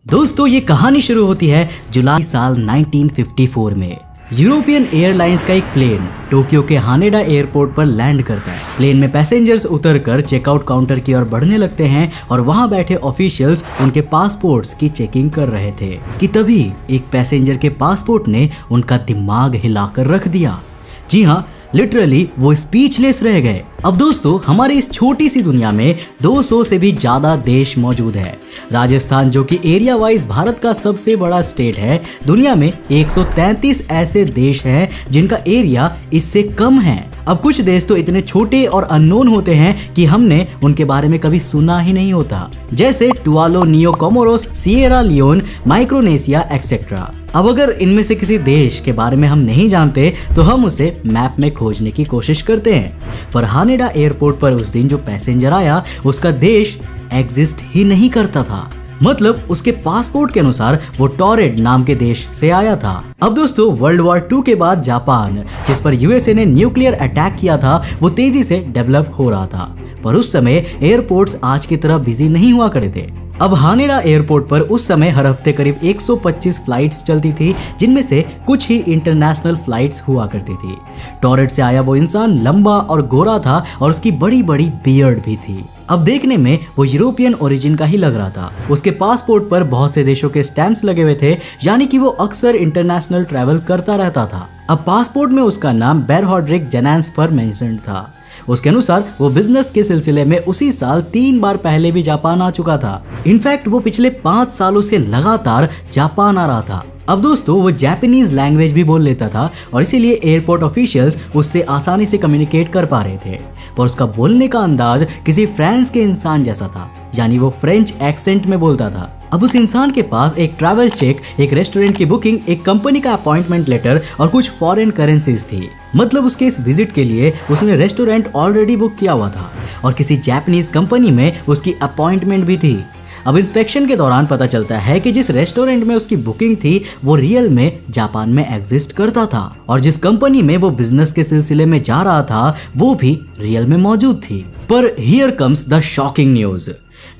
दोस्तों ये कहानी शुरू होती है जुलाई साल 1954 में। यूरोपियन एयरलाइंस का एक प्लेन टोक्यो के हानेडा एयरपोर्ट पर लैंड करता है। प्लेन में पैसेंजर्स उतरकर चेकआउट काउंटर की ओर बढ़ने लगते हैं और वहां बैठे ऑफिशियल्स उनके पासपोर्ट्स की चेकिंग कर रहे थे कि तभी एक पैसेंजर के पासपोर्ट ने उनका दिमाग हिलाकर रख दिया। जी हाँ, लिटरली वो स्पीचलेस रह गए। अब दोस्तों हमारी इस छोटी सी दुनिया में 200 से भी ज्यादा देश मौजूद है। राजस्थान जो कि एरिया वाइज भारत का सबसे बड़ा स्टेट है, दुनिया में 133 ऐसे देश हैं जिनका एरिया इससे कम है। अब कुछ देश तो इतने छोटे और अननोन होते हैं कि हमने उनके बारे में कभी सुना ही नहीं होता, जैसे टुवालो, नियो Comoros, Sierra Leone, Micronesia etcetera. अब अगर इनमें से किसी देश के बारे में हम नहीं जानते तो हम उसे मैप में खोजने की कोशिश करते हैं, पर हानेडा एयरपोर्ट पर उस दिन जो पैसेंजर आया उसका देश एग्जिस्ट ही नहीं करता था। मतलब उसके पासपोर्ट के अनुसार वो टॉरेड नाम के देश से आया था। अब दोस्तों वर्ल्ड वॉर 2 के बाद जापान, जिस पर यूएसए ने न्यूक्लियर अटैक किया था, वो तेजी से डेवलप हो रहा था, पर उस समय एयरपोर्ट्स आज की तरह बिजी नहीं हुआ करते थे। अब हानेडा एयरपोर्ट पर उस समय हर हफ्ते करीब 125 फ्लाइट्स चलती थी, जिनमें से कुछ ही इंटरनेशनल फ्लाइट्स हुआ करती थी। टॉरेड से आया वो इंसान लंबा और गोरा था और उसकी बड़ी बड़ी बियर्ड भी थी। अब देखने में वो यूरोपियन ओरिजिन का ही लग रहा था। उसके पासपोर्ट पर बहुत से देशों के स्टैंप्स लगे हुए थे, यानी कि वो अक्सर इंटरनेशनल ट्रैवल करता रहता था। अब पासपोर्ट में उसका नाम बेरहॉड्रिक जेनान्सफर मेंशन्ड था। उसके अनुसार वो बिजनेस के सिलसिले में उसी साल 3 बार पहले भी जापान आ चुका था। इनफैक्ट वो पिछले 5 सालों से लगातार जापान आ रहा था। अब दोस्तों वो जापानीज लैंग्वेज भी बोल लेता था और इसीलिए एयरपोर्ट ऑफिशियल्स उससे आसानी से कम्युनिकेट कर पा रहे थे, पर उसका बोलने का अंदाज किसी फ्रांस के इंसान जैसा था, यानी वो फ्रेंच एक्सेंट में बोलता था। अब उस इंसान के पास एक ट्रैवल चेक, एक रेस्टोरेंट की बुकिंग, एक कंपनी का अपॉइंटमेंट लेटर और कुछ फॉरेन करेंसीज थी। मतलब उसके इस विजिट के लिए उसने रेस्टोरेंट ऑलरेडी बुक किया हुआ था और किसी जापानीज कंपनी में उसकी अपॉइंटमेंट भी थी। अब इंस्पेक्शन के दौरान पता चलता है कि जिस रेस्टोरेंट में उसकी बुकिंग थी वो रियल में जापान में एग्जिस्ट करता था, और जिस कंपनी में वो बिजनेस के सिलसिले में जा रहा था वो भी रियल में मौजूद थी। पर here comes the shocking news.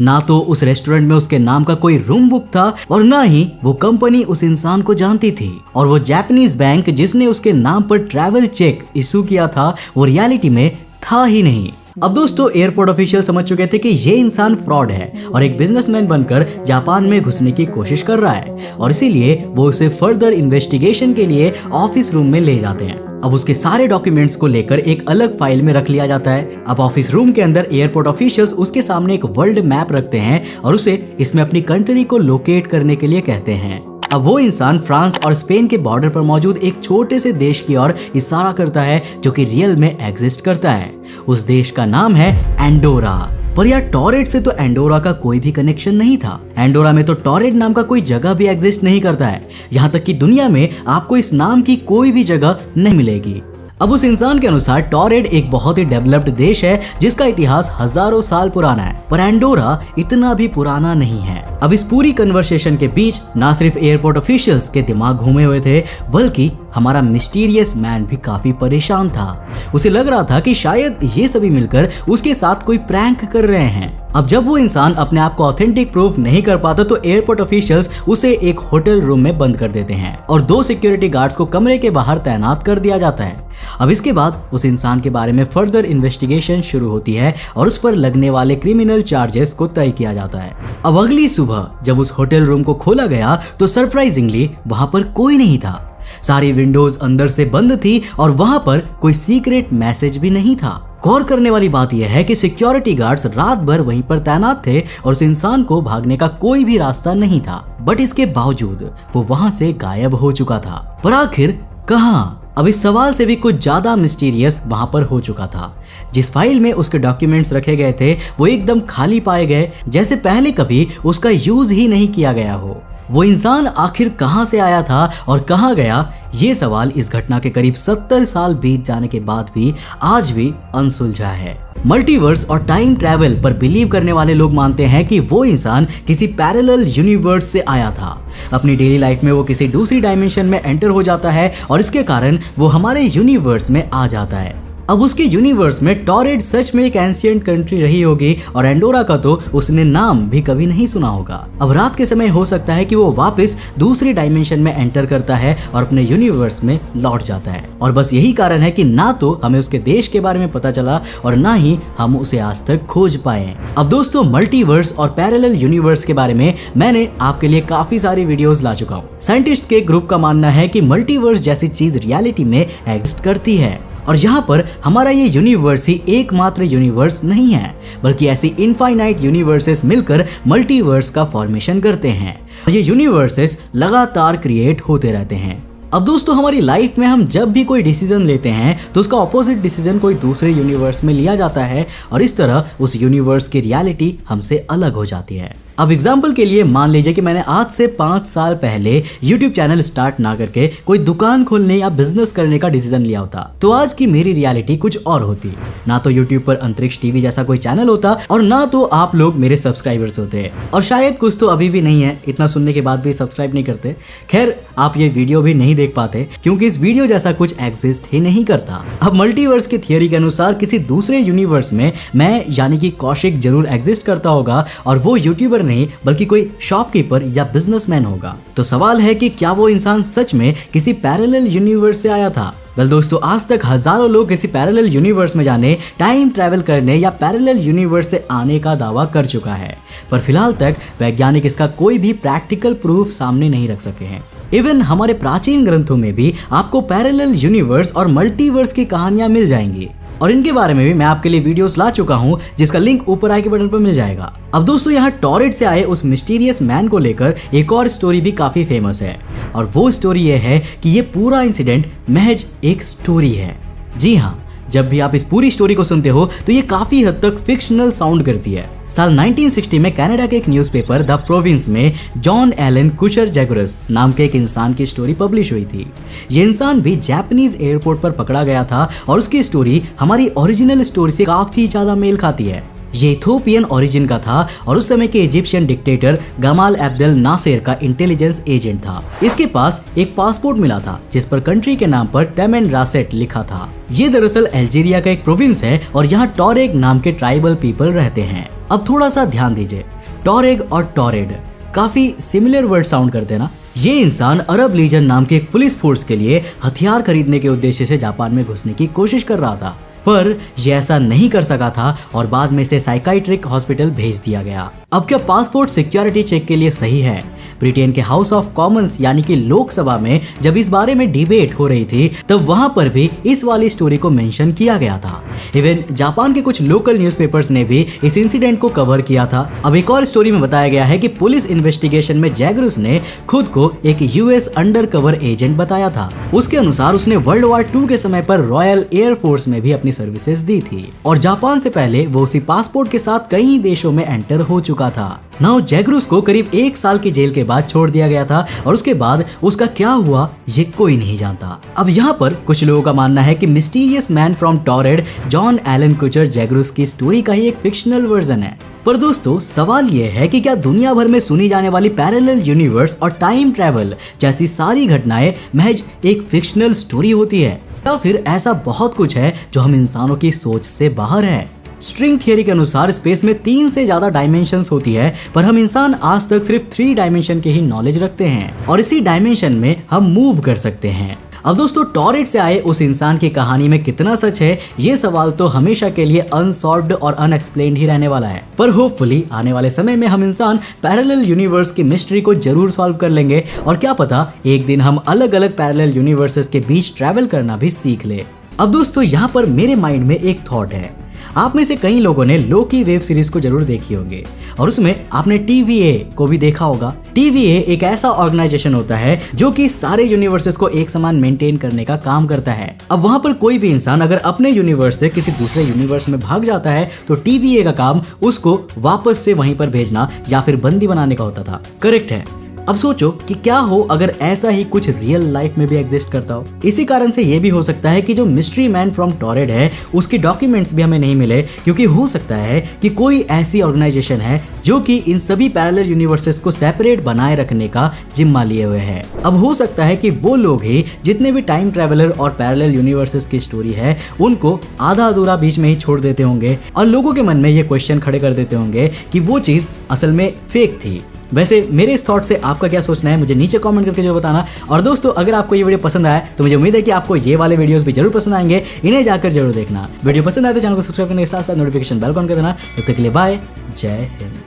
ना तो उस रेस्टोरेंट में उसके नाम का कोई रूम बुक था और ना ही वो कंपनी उस इंसान को जानती थी, और वो जापानीज बैंक जिसने उसके नाम पर ट्रैवल चेक इशू किया था वो रियलिटी में था ही नहीं। अब दोस्तों एयरपोर्ट ऑफिशियल समझ चुके थे कि ये इंसान फ्रॉड है और एक बिजनेसमैन बनकर जापान में घुसने की कोशिश कर रहा है, और इसीलिए वो उसे फर्दर इन्वेस्टिगेशन के लिए ऑफिस रूम में ले जाते हैं। अब उसके सारे डॉक्यूमेंट्स को लेकर एक अलग फाइल में रख लिया जाता है। अब ऑफिस रूम के अंदर एयरपोर्ट ऑफिशियल्स उसके सामने एक वर्ल्ड मैप रखते हैं और उसे इसमें अपनी कंट्री को लोकेट करने के लिए कहते हैं। अब वो इंसान फ्रांस और स्पेन के बॉर्डर पर मौजूद एक छोटे से देश की ओर इशारा करता है जो कि रियल में एग्जिस्ट करता है। उस देश का नाम है एंडोरा। पर यार टॉरेड से तो एंडोरा का कोई भी कनेक्शन नहीं था। एंडोरा में तो टॉरेड नाम का कोई जगह भी एग्जिस्ट नहीं करता है, यहाँ तक कि दुनिया में आपको इस नाम की कोई भी जगह नहीं मिलेगी। अब उस इंसान के अनुसार टॉरेड एक बहुत ही डेवलप्ड देश है जिसका इतिहास हजारों साल पुराना है, पर एंडोरा इतना भी पुराना नहीं है। अब इस पूरी कन्वर्सेशन के बीच ना सिर्फ एयरपोर्ट ऑफिशियल्स के दिमाग घूमे हुए थे, बल्कि हमारा मिस्टीरियस मैन भी काफी परेशान था। उसे लग रहा था कि शायद ये सभी मिलकर उसके साथ कोई प्रैंक कर रहे हैं। अब जब वो इंसान अपने आप को ऑथेंटिक प्रूफ नहीं कर पाता तो एयरपोर्ट ऑफिशियल्स उसे एक होटल रूम में बंद कर देते हैं और 2 सिक्योरिटी गार्ड्स को कमरे के बाहर तैनात कर दिया जाता है। अब इसके बाद उस इंसान के बारे में फर्दर इन्वेस्टिगेशन शुरू होती है और उस पर लगने वाले क्रिमिनल चार्जेस को तय किया जाता है। अब अगली सुबह जब उस होटल रूम को खोला गया तो सरप्राइजिंगली वहां पर कोई नहीं था। सारी विंडोज अंदर से बंद थी और वहां पर कोई सीक्रेट मैसेज भी नहीं था। गौर करने वाली बात यह है कि सिक्योरिटी गार्ड्स रात भर वहीं पर तैनात थे और उस इंसान को भागने का कोई भी रास्ता नहीं था, बट इसके बावजूद वो वहां से गायब हो चुका था। पर आखिर कहां? अब इस सवाल से भी कुछ ज्यादा मिस्टीरियस वहां पर हो चुका था। जिस फाइल में उसके डॉक्यूमेंट्स रखे गए थे वो एकदम खाली पाए गए, जैसे पहले कभी उसका यूज ही नहीं किया गया हो। वो इंसान आखिर कहां से आया था और कहां गया, ये सवाल इस घटना के करीब 70 साल बीत जाने के बाद भी आज भी अनसुलझा है। मल्टीवर्स और टाइम ट्रैवल पर बिलीव करने वाले लोग मानते हैं कि वो इंसान किसी पैरेलल यूनिवर्स से आया था। अपनी डेली लाइफ में वो किसी दूसरी डायमेंशन में एंटर हो जाता है और इसके कारण वो हमारे यूनिवर्स में आ जाता है। अब उसके यूनिवर्स में टॉरेड सच में एक एंशिएंट कंट्री रही होगी और एंडोरा का तो उसने नाम भी कभी नहीं सुना होगा। अब रात के समय हो सकता है कि वो वापस दूसरी डायमेंशन में एंटर करता है और अपने यूनिवर्स में लौट जाता है, और बस यही कारण है कि ना तो हमें उसके देश के बारे में पता चला और ना ही हम उसे आज तक खोज पाए। अब दोस्तों, मल्टीवर्स और पैरेलल यूनिवर्स के बारे में मैंने आपके लिए काफी सारी वीडियोस ला चुका हूँ। साइंटिस्ट के ग्रुप का मानना है कि मल्टीवर्स जैसी चीज रियलिटी में एग्जिस्ट करती है और यहाँ पर हमारा ये यूनिवर्स ही एकमात्र यूनिवर्स नहीं है, बल्कि ऐसी इनफाइनाइट यूनिवर्सेस मिलकर मल्टीवर्स का फॉर्मेशन करते हैं और ये यूनिवर्सेस लगातार क्रिएट होते रहते हैं। अब दोस्तों, हमारी लाइफ में हम जब भी कोई डिसीजन लेते हैं तो उसका ऑपोजिट डिसीजन कोई दूसरे यूनिवर्स में लिया जाता है और इस तरह उस यूनिवर्स की रियलिटी हमसे अलग हो जाती है। अब एग्जाम्पल के लिए मान लीजिए कि मैंने आज से 5 साल पहले YouTube चैनल स्टार्ट ना करके कोई दुकान खोलने या बिजनेस करने का डिसीजन लिया होता, तो आज की मेरी रियलिटी कुछ और होती। ना तो YouTube पर अंतरिक्ष टीवी जैसा कोई चैनल होता और ना तो आप लोग मेरे सब्सक्राइबर्स होते, और शायद कुछ तो अभी भी नहीं है, इतना सुनने के बाद भी सब्सक्राइब नहीं करते। खैर, आप ये वीडियो भी नहीं देख पाते क्योंकि इस वीडियो जैसा कुछ एग्जिस्ट ही नहीं करता। अब मल्टीवर्स की थियोरी के अनुसार किसी दूसरे यूनिवर्स में मैं यानी कि कौशिक जरूर एग्जिस्ट करता होगा और वो यूट्यूबर नहीं बल्कि कोई शॉपकीपर या बिजनेसमैन होगा। तो सवाल है कि क्या वो इंसान सच में किसी पैरेलल यूनिवर्स से आया था? वेल दोस्तों, आज तक हजारों लोग किसी पैरेलल यूनिवर्स में जाने, टाइम ट्रैवल करने या पैरेलल यूनिवर्स से आने का दावा कर चुका है, पर फिलहाल तक वैज्ञानिक इसका कोई भी प्रैक्टिकल प्रूफ सामने नहीं रख सके हैं। इवन हमारे प्राचीन ग्रंथों में भी आपको पैरेलल यूनिवर्स और मल्टीवर्स की कहानियां मिल जाएंगी और इनके बारे में भी मैं आपके लिए वीडियोस ला चुका हूं, जिसका लिंक ऊपर आई के बटन पर मिल जाएगा। अब दोस्तों, यहाँ टॉरेड से आए उस मिस्टीरियस मैन को लेकर एक और स्टोरी भी काफी फेमस है और वो स्टोरी ये है कि ये पूरा इंसिडेंट महज एक स्टोरी है। जी हाँ, जब भी आप इस पूरी स्टोरी को सुनते हो तो ये काफी हद तक फिक्शनल साउंड करती है। साल 1960 में कनाडा के एक न्यूज़पेपर द प्रोविंस में जॉन एलन कुचर जैगुरस नाम के एक इंसान की स्टोरी पब्लिश हुई थी। ये इंसान भी जापानीज एयरपोर्ट पर पकड़ा गया था और उसकी स्टोरी हमारी ओरिजिनल स्टोरी से काफी ज्यादा मेल खाती है। ये इथोपियन ओरिजिन का था और उस समय के Egyptian dictator Gamal Abdel Nasser का इंटेलिजेंस एजेंट था। इसके पास एक पासपोर्ट मिला था जिस पर कंट्री के नाम पर टेमेन रासेट लिखा था। ये दरअसल अल्जीरिया का एक प्रोविंस है और यहाँ टॉरेग नाम के ट्राइबल पीपल रहते हैं। अब थोड़ा सा ध्यान दीजिए, टॉरेग और टॉरेड काफी सिमिलर वर्ड साउंड करते हैं ना। ये इंसान अरब लीजन नाम के एक पुलिस फोर्स के लिए हथियार खरीदने के उद्देश्य से जापान में घुसने की कोशिश कर रहा था, पर ये ऐसा नहीं कर सका था और बाद में इसे साइकाइट्रिक हॉस्पिटल भेज दिया गया। अब क्या पासपोर्ट सिक्योरिटी चेक के लिए सही है? ब्रिटेन के हाउस ऑफ कॉमन्स यानी कि लोकसभा में जब इस बारे में डिबेट हो रही थी तब वहां पर भी इस वाली स्टोरी को मेंशन किया गया था। इवन जापान के कुछ लोकल न्यूज़पेपर्स ने भी इस इंसिडेंट को कवर किया था। अब एक और स्टोरी में बताया गया है कि पुलिस इन्वेस्टिगेशन में जैगरुस ने खुद को एक यूएस अंडर कवर एजेंट बताया था। उसके अनुसार उसने वर्ल्ड वॉर 2 के समय पर रॉयल एयरफोर्स में भी अपनी सर्विसेज दी थी और जापान से पहले वो उसी पासपोर्ट के साथ कई देशों में एंटर हो चुका था। नाउ जैगरुस को करीब 1 साल की जेल के बाद छोड़ दिया गया था और उसके बाद उसका क्या हुआ ये कोई नहीं जानता। अब यहाँ पर कुछ लोगों का मानना है कि mysterious man from Taured John Allen कुचर जैगरुस की स्टोरी का ही एक फिक्शनल वर्जन है। पर दोस्तों, सवाल यह है कि क्या दुनिया भर में सुनी जाने वाली पैरेलल यूनिवर्स और टाइम ट्रैवल जैसी सारी घटनाएं महज एक फिक्शनल स्टोरी होती है या फिर ऐसा बहुत कुछ है जो हम इंसानों की सोच से बाहर है? स्ट्रिंग थियरी के अनुसार स्पेस में 3 से ज्यादा डायमेंशंस होती है, पर हम इंसान आज तक सिर्फ 3 डायमेंशन के ही नॉलेज रखते हैं और इसी डायमेंशन में हम मूव कर सकते हैं। अब दोस्तों, टॉरेड से आए उस इंसान की कहानी में कितना सच है, ये सवाल तो हमेशा के लिए अनसॉल्व्ड और अनएक्सप्लेन्ड ही रहने वाला है। पर होपफुली आने वाले समय में हम इंसान पैरेलल यूनिवर्स की मिस्ट्री को जरूर सॉल्व कर लेंगे और क्या पता एक दिन हम अलग अलग पैरेलल यूनिवर्सेस के बीच ट्रैवल करना भी सीख ले। अब दोस्तों, यहाँ पर मेरे माइंड में एक थॉट है। आप में से कई लोगों ने लोकी वेब सीरीज को जरूर देखी होंगे और उसमें आपने TVA को भी देखा होगा। TVA एक ऐसा ऑर्गेनाइजेशन होता है जो कि सारे यूनिवर्सेस को एक समान मेंटेन करने का काम करता है। अब वहां पर कोई भी इंसान अगर अपने यूनिवर्स से किसी दूसरे यूनिवर्स में भाग जाता है तो TVA का काम उसको वापस से वहीं पर भेजना या फिर बंदी बनाने का होता था। करेक्ट है, अब सोचो कि क्या हो अगर ऐसा ही कुछ रियल लाइफ में भी एग्जिस्ट करता हो। इसी कारण से ये भी हो सकता है कि जो मिस्ट्री मैन फ्रॉम टॉरेड है उसकी डॉक्यूमेंट्स भी हमें नहीं मिले, क्योंकि हो सकता है कि कोई ऐसी ऑर्गेनाइजेशन है जो कि इन सभी पैरेलल यूनिवर्सेस को सेपरेट बनाए रखने का जिम्मा लिए हुए है। अब हो सकता है कि वो लोग ही जितने भी टाइम ट्रैवलर और पैरेलल यूनिवर्सेस की स्टोरी है उनको आधा अधूरा बीच में ही छोड़ देते होंगे और लोगों के मन में ये क्वेश्चन खड़े कर देते होंगे कि वो चीज असल में फेक थी। वैसे मेरे इस थॉट से आपका क्या सोचना है मुझे नीचे कमेंट करके जो बताना। और दोस्तों अगर आपको ये वीडियो पसंद आया तो मुझे उम्मीद है कि आपको ये वाले वीडियोस भी जरूर पसंद आएंगे, इन्हें जाकर जरूर देखना। वीडियो पसंद आए तो चैनल को सब्सक्राइब करने के साथ साथ नोटिफिकेशन बेल ऑन कर देना। तब तक के लिए बाय, जय हिंद।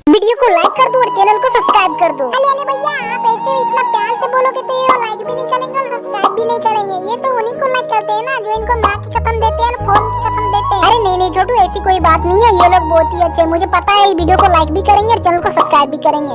वीडियो को लाइक कर दो और चैनल को सब्सक्राइब कर दो। अले अले भैया आप ऐसे इतना प्यार से बोलोगे तो ये लाइक भी नहीं करेंगे और सब्सक्राइब भी नहीं करेंगे। ये तो उन्हीं को लाइक करते हैं ना जो इनको माँ की कसम देते हैं और फोन की कसम देते हैं। अरे नहीं नहीं छोटू ऐसी कोई बात नहीं है, ये लोग बहुत ही अच्छे हैं। मुझे पता है ये वीडियो को लाइक भी करेंगे और चैनल को सब्सक्राइब भी करेंगे।